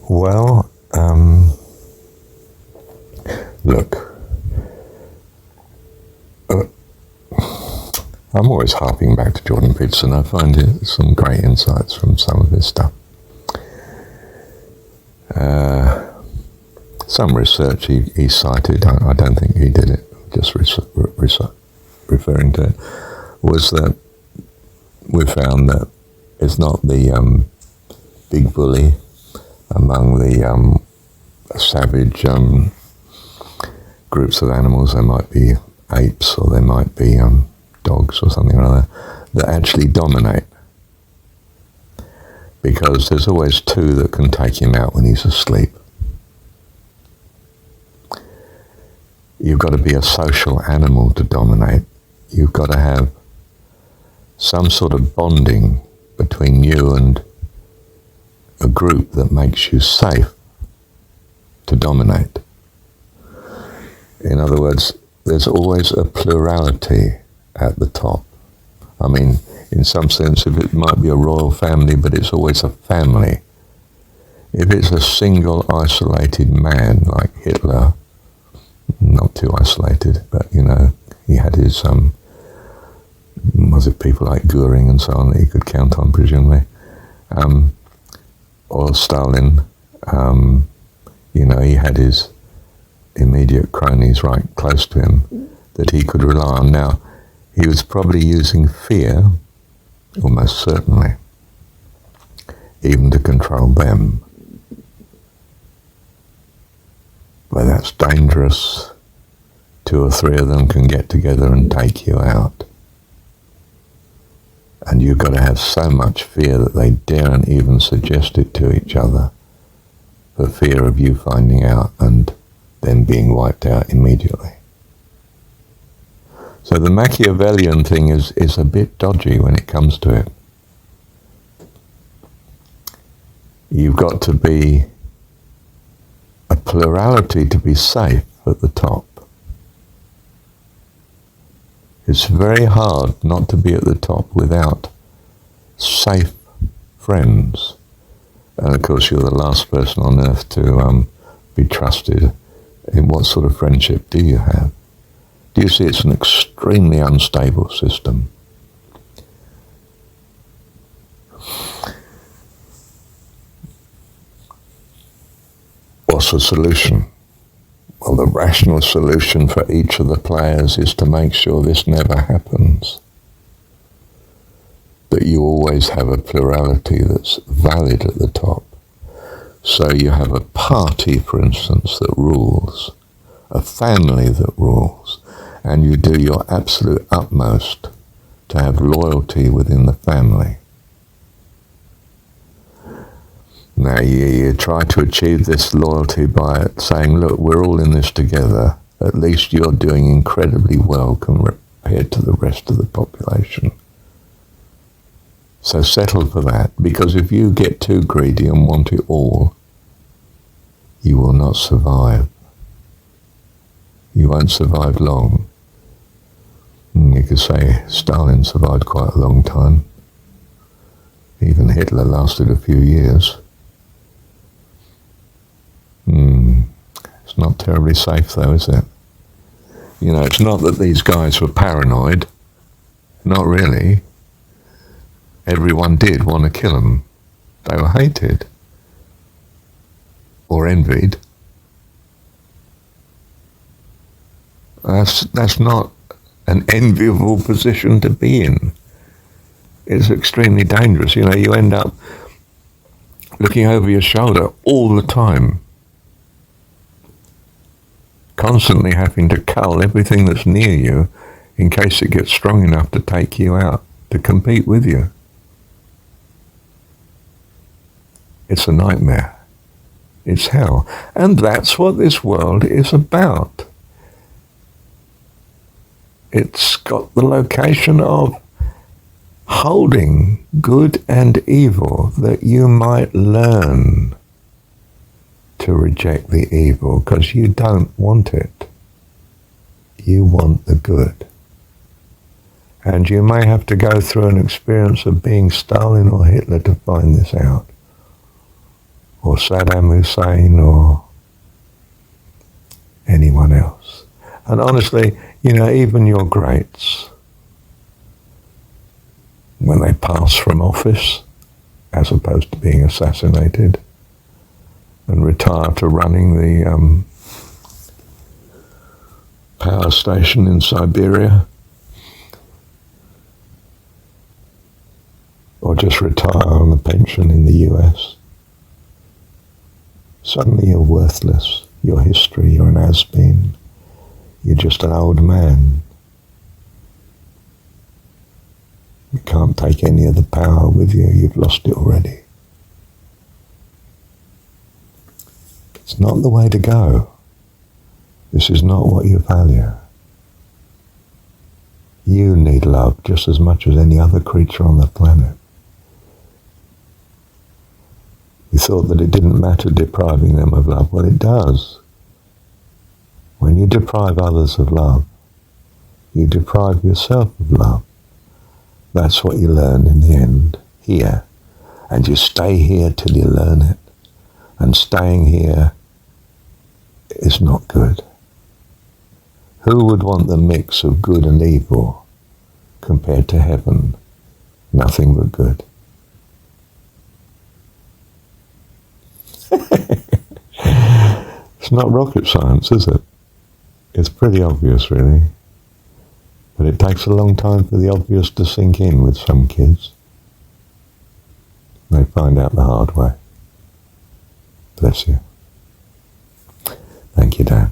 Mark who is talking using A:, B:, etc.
A: Well, look, I'm always harping back to Jordan Peterson. I find some great insights from some of his stuff. Some research he cited, I don't think he did it, just referring to it, was that we found that it's not the big bully among the savage groups of animals. There might be apes or there might be dogs or something like that, that actually dominate. Because there's always two that can take him out when he's asleep. You've got to be a social animal to dominate. You've got to have some sort of bonding between you and a group that makes you safe to dominate. In other words, there's always a plurality at the top. I mean, in some sense, it might be a royal family, but it's always a family. If it's a single isolated man like Hitler, not too isolated, but he had his was it people like Goering and so on that he could count on, presumably, or Stalin. He had his immediate cronies right close to him that he could rely on. Now, he was probably using fear, almost certainly, even to control them. But that's dangerous. 2 or 3 of them can get together and take you out. And you've got to have so much fear that they daren't even suggest it to each other, for fear of you finding out and then being wiped out immediately. So the Machiavellian thing is a bit dodgy when it comes to it. You've got to be a plurality to be safe at the top. It's very hard not to be at the top without safe friends. And of course you're the last person on earth to be trusted. In what sort of friendship do you have? Do you see it's an extremely unstable system? What's the solution? Well, the rational solution for each of the players is to make sure this never happens. That you always have a plurality that's valid at the top. So you have a party, for instance, that rules, a family that rules, and you do your absolute utmost to have loyalty within the family. Now you try to achieve this loyalty by saying, look, we're all in this together. At least you're doing incredibly well compared to the rest of the population. So settle for that, because if you get too greedy and want it all, you will not survive. You won't survive long. You could say Stalin survived quite a long time. Even Hitler lasted a few years. It's not terribly safe though, is it? It's not that these guys were paranoid. Not really. Everyone did want to kill them. They were hated. Or envied. That's not an enviable position to be in. It's extremely dangerous. You end up looking over your shoulder all the time, constantly having to cull everything that's near you in case it gets strong enough to take you out, to compete with you. It's a nightmare. It's hell. And that's what this world is about. It's got the location of holding good and evil, that you might learn to reject the evil, because you don't want it. You want the good. And you may have to go through an experience of being Stalin or Hitler to find this out. Or or Saddam Hussein or anyone else. And honestly, even your greats, when they pass from office, as opposed to being assassinated, and retire to running the power station in Siberia, or just retire on a pension in the US, suddenly you're worthless. Your history, you're an has-been. You're just an old man. You can't take any of the power with you. You've lost it already. It's not the way to go. This is not what you value. You need love just as much as any other creature on the planet. You thought that it didn't matter depriving them of love. Well, it does. When you deprive others of love, you deprive yourself of love. That's what you learn in the end, here. And you stay here till you learn it. And staying here is not good. Who would want the mix of good and evil compared to heaven? Nothing but good. It's not rocket science, is it? It's pretty obvious, really. But it takes a long time for the obvious to sink in with some kids. They find out the hard way. Bless you. Thank you, Dad.